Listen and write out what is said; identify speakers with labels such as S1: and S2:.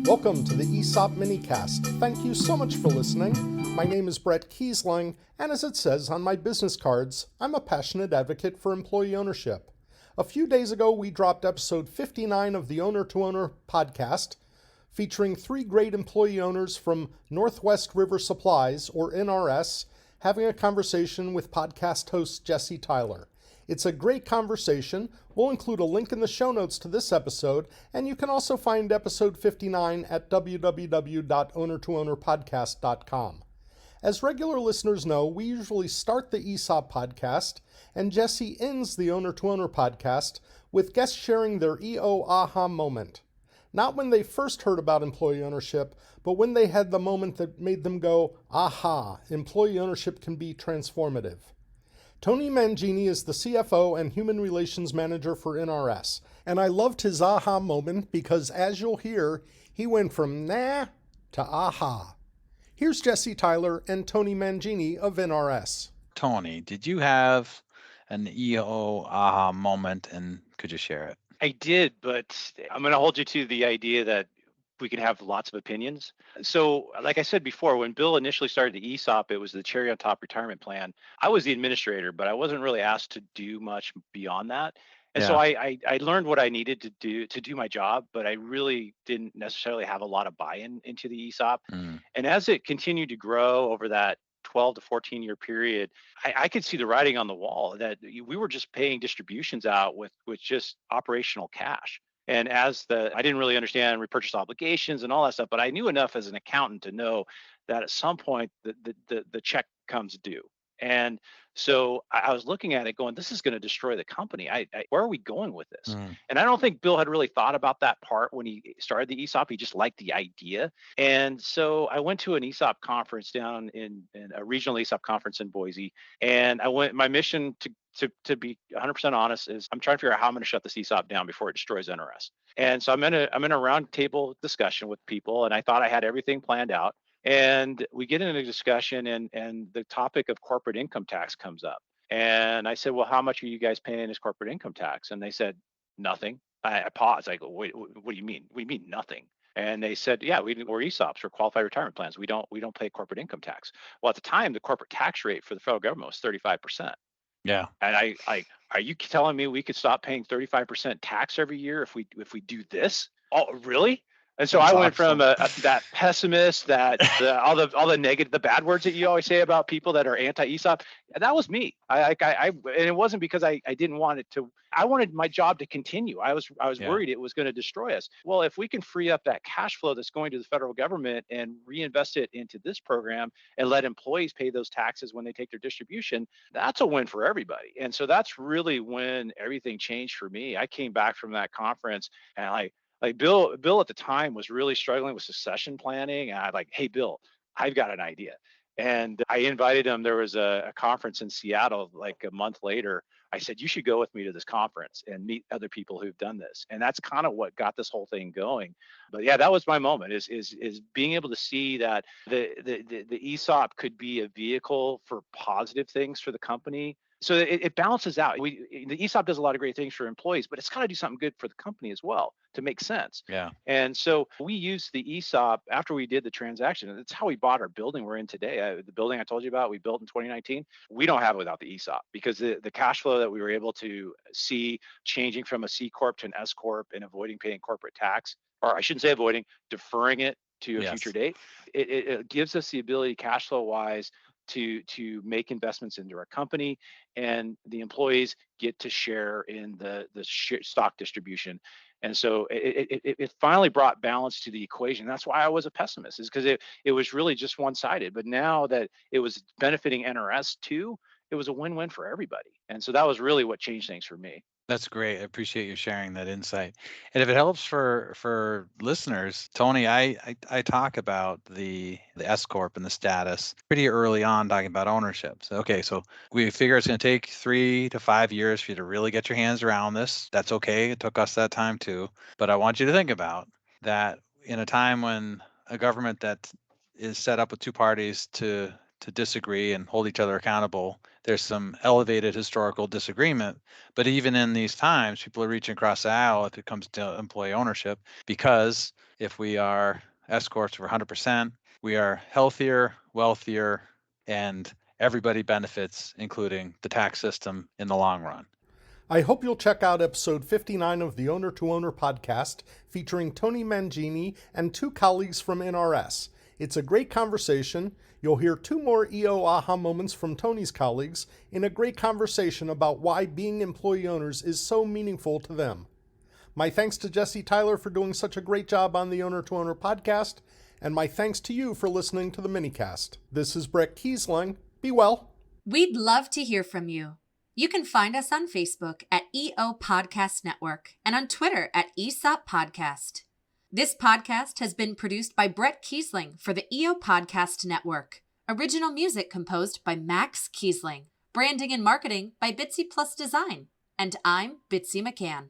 S1: Welcome to the ESOP minicast. Thank you so much for listening. My name is Brett Kiesling, and as it says on my business cards, I'm a passionate advocate for employee ownership. A few days ago, we dropped episode 59 of the Owner to Owner podcast, featuring three great employee owners from Northwest River Supplies, or NRS, having a conversation with podcast host Jesse Tyler. It's a great conversation. We'll include a link in the show notes to this episode, and you can also find episode 59 at www.ownertoownerpodcast.com. As regular listeners know, we usually start the ESOP podcast, and Jesse ends the Owner to Owner podcast with guests sharing their EO aha moment. Not when they first heard about employee ownership, but when they had the moment that made them go, aha, employee ownership can be transformative. Tony Mangini is the CFO and Human Relations Manager for NRS, and I loved his aha moment because, as you'll hear, he went from nah to aha. Here's Jesse Tyler and Tony Mangini of NRS.
S2: Tony, did you have an EO aha moment, and could you share it?
S3: I did, but I'm going to hold you to the idea that we can have lots of opinions. So, like I said before, when Bill initially started the ESOP, it was the cherry on top retirement plan. I was the administrator, but I wasn't really asked to do much beyond that. And so I learned what I needed to do my job, but I really didn't necessarily have a lot of buy-in into the ESOP. And as it continued to grow over that 12 to 14 year period, I could see the writing on the wall that we were just paying distributions out with just operational cash. And I didn't really understand repurchase obligations and all that stuff, but I knew enough as an accountant to know that at some point the check comes due. And so I was looking at it going, this is going to destroy the company. Where are we going with this? And I don't think Bill had really thought about that part when he started the ESOP. He just liked the idea. And so I went to an ESOP conference down in a regional ESOP conference in Boise. And my mission to be 100% honest is I'm trying to figure out how I'm going to shut this ESOP down before it destroys NRS. And so I'm in a round table discussion with people, and I thought I had everything planned out. And we get into a discussion, and the topic of corporate income tax comes up. And I said, well, how much are you guys paying as corporate income tax? And they said, nothing. I paused. I go, wait, what do you mean? What do you mean nothing? And they said, yeah, we're ESOPs, we're qualified retirement plans. We don't pay corporate income tax. Well, at the time, the corporate tax rate for the federal government was 35%.
S2: Yeah.
S3: And are you telling me we could stop paying 35% tax every year if we do this? Oh, really? And so I went from that pessimist, all the negative, the bad words that you always say about people that are anti-ESOP. That was me. And it wasn't because I didn't want it to. I wanted my job to continue. I was worried it was going to destroy us. Well, if we can free up that cash flow that's going to the federal government and reinvest it into this program and let employees pay those taxes when they take their distribution, that's a win for everybody. And so that's really when everything changed for me. I came back from that conference and Bill at the time was really struggling with succession planning. And hey, Bill, I've got an idea. And I invited him. There was a conference in Seattle like a month later. I said, you should go with me to this conference and meet other people who've done this. And that's kind of what got this whole thing going. But yeah, that was my moment is being able to see that the ESOP could be a vehicle for positive things for the company. So it balances out. The ESOP does a lot of great things for employees, but it's got to do something good for the company as well to make sense.
S2: Yeah.
S3: And so we used the ESOP after we did the transaction. That's how we bought our building we're in today. The building I told you about, we built in 2019. We don't have it without the ESOP because the cash flow that we were able to see changing from a C Corp to an S Corp and avoiding paying corporate tax, or I shouldn't say avoiding, deferring it to a future date. It gives us the ability cash flow wise to make investments into our company, and the employees get to share in the stock distribution. And so it finally brought balance to the equation. That's why I was a pessimist, is because it was really just one-sided. But now that it was benefiting NRS too, it was a win-win for everybody. And so that was really what changed things for me.
S2: That's great. I appreciate you sharing that insight. And if it helps for listeners, Tony, I talk about the S Corp and the status pretty early on, talking about ownership. So, so we figure it's going to take 3 to 5 years for you to really get your hands around this. That's okay. It took us that time too. But I want you to think about that in a time when a government that is set up with two parties to to disagree and hold each other accountable. There's some elevated historical disagreement, but even in these times, people are reaching across the aisle if it comes to employee ownership, because if we are S corps for 100%, we are healthier, wealthier, and everybody benefits, including the tax system in the long run.
S1: I hope you'll check out episode 59 of the Owner to Owner podcast featuring Tony Mangini and two colleagues from NRS. It's a great conversation. You'll hear two more EO aha moments from Tony's colleagues in a great conversation about why being employee owners is so meaningful to them. My thanks to Jesse Tyler for doing such a great job on the Owner to Owner podcast, and my thanks to you for listening to the minicast. This is Brett Kiesling. Be well.
S4: We'd love to hear from you. You can find us on Facebook at EO Podcast Network and on Twitter at ESOP Podcast. This podcast has been produced by Brett Kiesling for the EO Podcast Network. Original music composed by Max Kiesling. Branding and marketing by Bitsy Plus Design. And I'm Bitsy McCann.